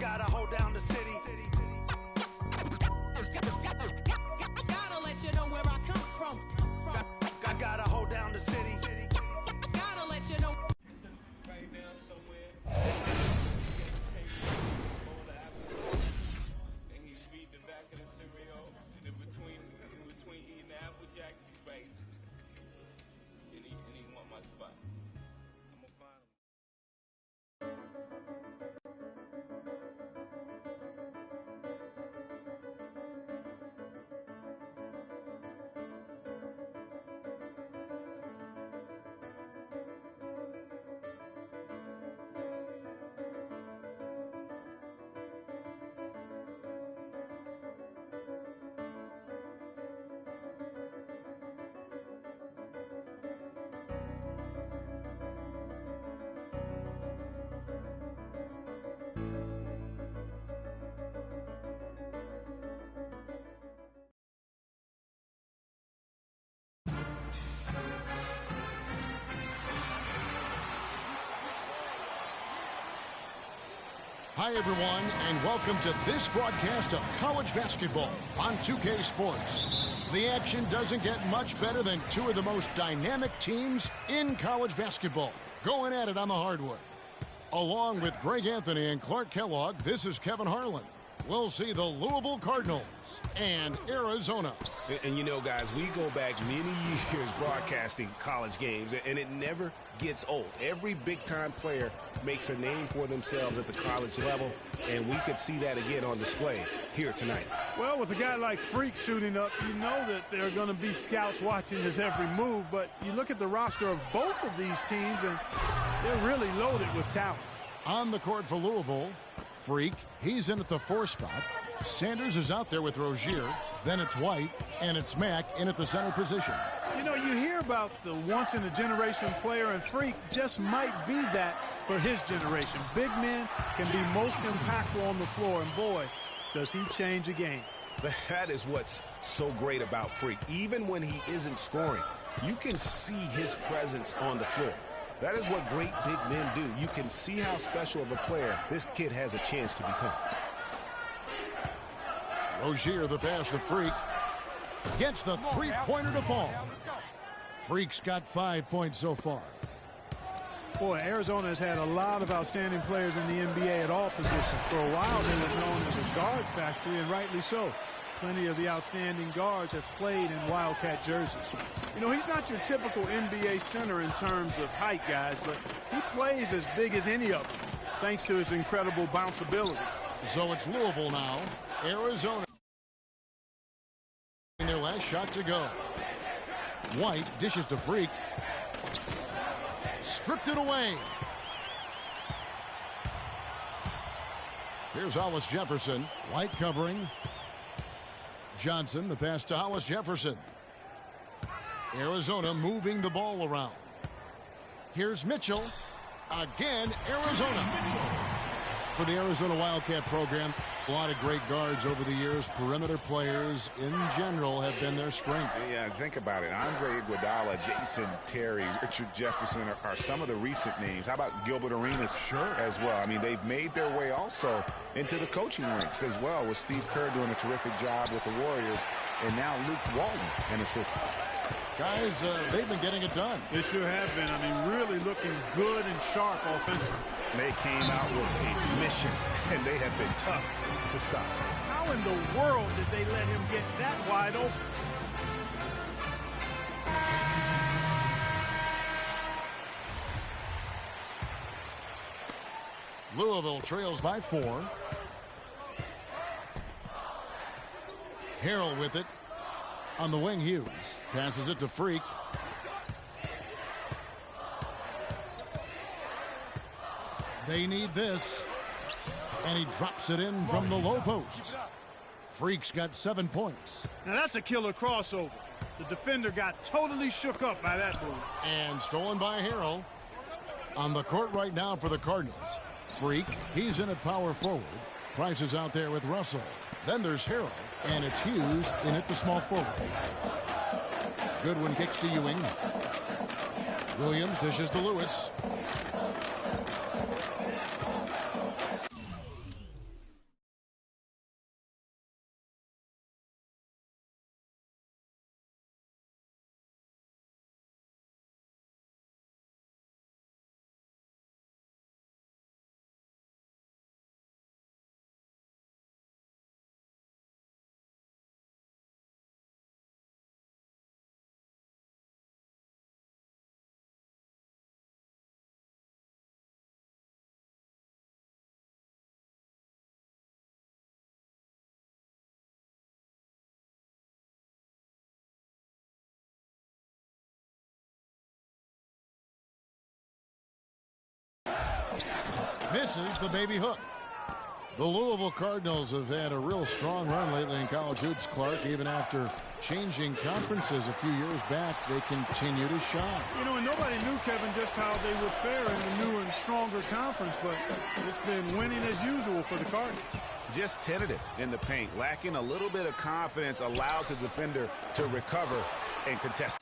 gotta hold down the city. Gotta let you know where I come from. I gotta hold down the city. Gotta let you know. Right now somewhere. And he's beat the back of the cereal. And in between eating the Apple Jacks, he bites. And he want my spot. I'm gonna find him. Hi, everyone, and welcome to this broadcast of college basketball on 2K Sports. The action doesn't get much better than two of the most dynamic teams in college basketball going at it on the hardwood. Along with Greg Anthony and Clark Kellogg, this is Kevin Harlan. We'll see the Louisville Cardinals and Arizona. And you know, guys, we go back many years broadcasting college games, and it never gets old. Every big-time player makes a name for themselves at the college level, and we could see that again on display here tonight. Well, with a guy like Freak suiting up, you know that there are going to be scouts watching his every move, but you look at the roster of both of these teams, and they're really loaded with talent. On the court for Louisville, Freak, he's in at the 4 spot. Sanders is out there with Rozier. Then it's White, and it's Mack in at the center position. You know, you hear about the once-in-a-generation player, and Freak just might be that for his generation. Big men can be most impactful on the floor, and boy, does he change a game. That is what's so great about Freak. Even when he isn't scoring, you can see his presence on the floor. That is what great big men do. You can see how special of a player this kid has a chance to become. Rozier, the pass to Freak. Gets the three-pointer to fall. Freak's got 5 points so far. Boy, Arizona has had a lot of outstanding players in the NBA at all positions. For a while, they were known as a guard factory, and rightly so. Plenty of the outstanding guards have played in Wildcat jerseys. You know, he's not your typical NBA center in terms of height, guys, but he plays as big as any of them, thanks to his incredible bounceability. So it's Louisville now. Arizona. Their last shot to go. White dishes to Freak. Stripped it away. Here's Hollis Jefferson. White covering. Johnson, the pass to Hollis Jefferson. Arizona moving the ball around. Here's Mitchell. Again, Arizona. For the Arizona Wildcat program, a lot of great guards over the years. Perimeter players in general have been their strength. Yeah, think about it. Andre Iguodala, Jason Terry, Richard Jefferson are some of the recent names. How about Gilbert Arenas? Sure. As well. I mean, they've made their way also into the coaching ranks as well, with Steve Kerr doing a terrific job with the Warriors, and now Luke Walton, an assistant. Guys, they've been getting it done. They sure have been. I mean, really looking good and sharp offensively. They came out with a mission, and they have been tough to stop. How in the world did they let him get that wide open? Louisville trails by 4. Harrell with it. On the wing, Hughes passes it to Freak. They need this. And he drops it in from the low post. Freak's got 7 points. Now that's a killer crossover. The defender got totally shook up by that move. And stolen by Harrell. On the court right now for the Cardinals. Freak, he's in at power forward. Price is out there with Russell. Then there's Harrell. And it's Hughes in at the small forward. Goodwin kicks to Ewing. Williams dishes to Lewis. Misses the baby hook. The Louisville Cardinals have had a real strong run lately in college hoops, Clark. Even after changing conferences a few years back, they continue to shine. You know, and nobody knew, Kevin, just how they would fare in the newer and stronger conference, but it's been winning as usual for the Cardinals. Just tentative in the paint, lacking a little bit of confidence, allowed the defender to recover and contest.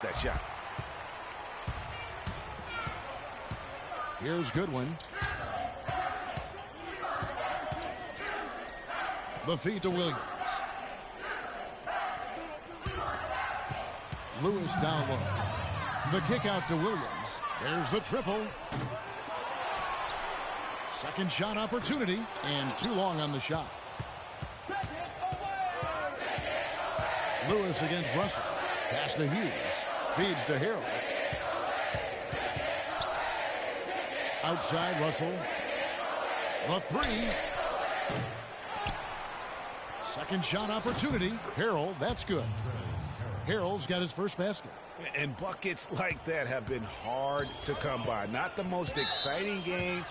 That shot. Here's Goodwin. The feed to Williams. Lewis down low. The kick out to Williams. There's the triple. Second shot opportunity, and too long on the shot. Lewis against Russell. Pass to Hughes. Feeds to Harrell. Outside Russell. The three. Second shot opportunity. Harrell, that's good. Harrell's got his first basket. And buckets like that have been hard to come by. Not the most exciting game.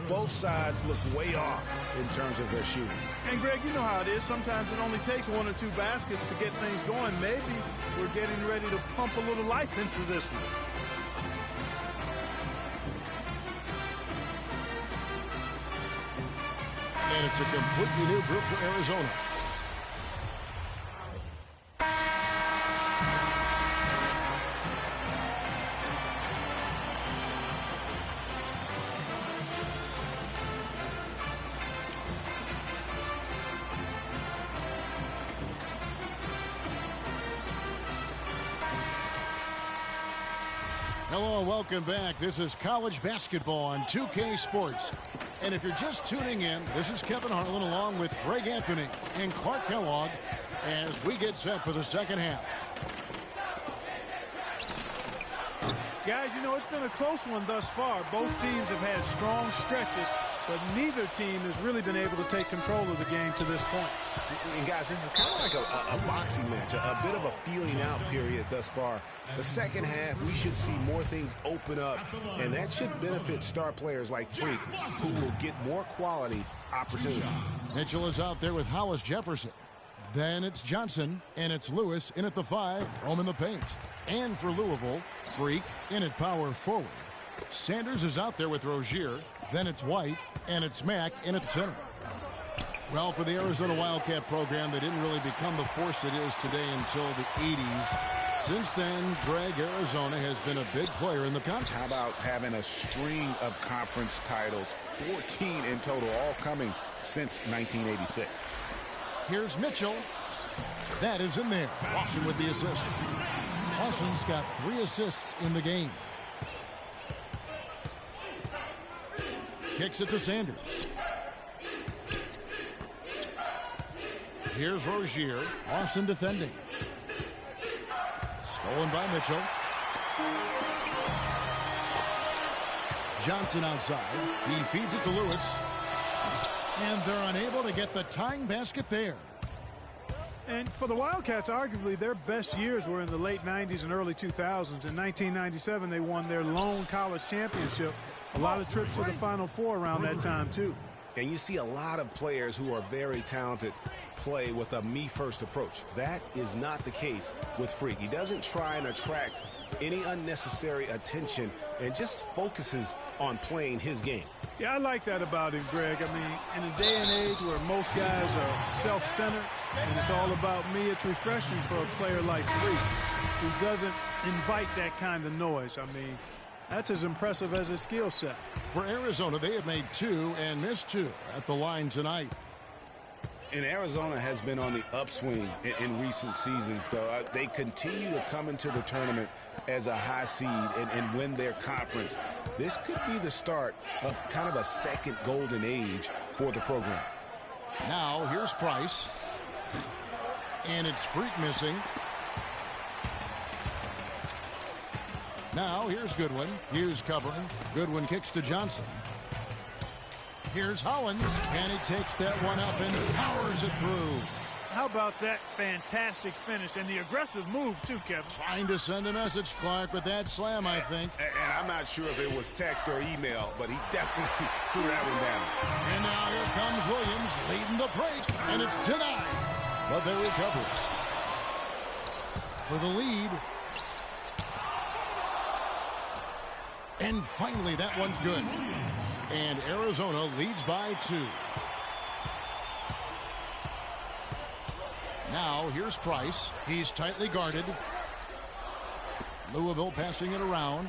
Both sides look way off in terms of their shooting. And, Greg, you know how it is. Sometimes it only takes one or two baskets to get things going. Maybe we're getting ready to pump a little life into this one. And it's a completely new group for Arizona. Hello, welcome back. This is college basketball on 2K Sports. And if you're just tuning in, this is Kevin Harlan along with Greg Anthony and Clark Kellogg as we get set for the second half. Guys, you know, it's been a close one thus far. Both teams have had strong stretches, but neither team has really been able to take control of the game to this point. And guys, this is kind of like a boxing match, a bit of a feeling out period thus far. The second half, we should see more things open up, and that should benefit star players like Freak, who will get more quality opportunities. Mitchell is out there with Hollis Jefferson. Then it's Johnson, and it's Lewis in at the 5, home in the paint. And for Louisville, Freak in at power forward. Sanders is out there with Rozier. Then it's White, and it's Mack in at the center. Well, for the Arizona Wildcat program, they didn't really become the force it is today until the 80s. Since then, Greg, Arizona has been a big player in the conference. How about having a string of conference titles, 14 in total, all coming since 1986. Here's Mitchell. That is in there. Lawson with the assist. Lawson's got 3 assists in the game. Kicks it to Sanders. Here's Rozier. Lawson defending. Stolen by Mitchell. Johnson outside. He feeds it to Lewis. And they're unable to get the tying basket there. And for the Wildcats, arguably their best years were in the late 90s and early 2000s. In 1997, they won their lone college championship. A lot of trips to the Final Four around that time, too. And you see a lot of players who are very talented play with a me-first approach. That is not the case with Freak. He doesn't try and attract any unnecessary attention and just focuses on playing his game. Yeah, I like that about him, Greg. I mean, in a day and age where most guys are self-centered and it's all about me, it's refreshing for a player like Freak who doesn't invite that kind of noise. I mean, that's as impressive as his skill set. For Arizona, they have made 2 and missed 2 at the line tonight. And Arizona has been on the upswing in recent seasons, though. They continue to come into the tournament as a high seed and win their conference. This could be the start of kind of a second golden age for the program. Now, here's Price. And it's Freak missing. Now, here's Goodwin. Hughes covering. Goodwin kicks to Johnson. Here's Hollins, and he takes that one up and powers it through. How about that fantastic finish and the aggressive move, too, Kevin? Trying to send a message, Clark, with that slam, I think. And I'm not sure if it was text or email, but he definitely threw that one down. And now here comes Williams leading the break, and it's denied. But they recover it. For the lead. And finally, that one's good. And Arizona leads by 2. Now, here's Price. He's tightly guarded. Louisville passing it around.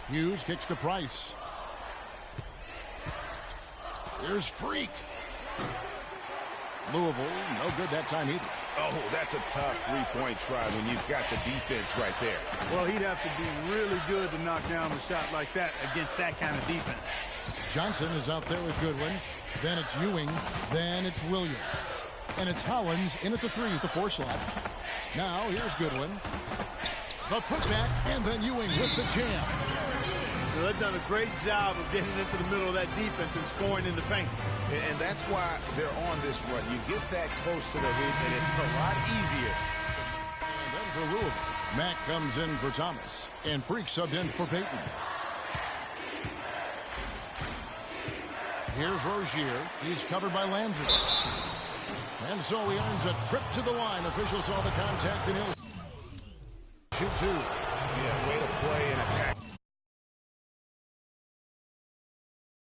Hughes kicks to Price. Here's Freak. Louisville, no good that time either. Oh, that's a tough three-point try when you've got the defense right there. Well, he'd have to be really good to knock down a shot like that against that kind of defense. Johnson is out there with Goodwin. Then it's Ewing. Then it's Williams. And it's Hollins in at the 3 at the 4 slot. Now, here's Goodwin. The putback, and then Ewing with the jam. Well, they've done a great job of getting into the middle of that defense and scoring in the paint. And that's why they're on this run. You get that close to the hoop, and it's a lot easier. And then for Louisville, Mack comes in for Thomas. And Freak subbed in for Payton. Here's Rozier. He's covered by Landry. And so he earns a trip to the line. Officials saw the contact, and he'll shoot 2. Yeah, way to play and attack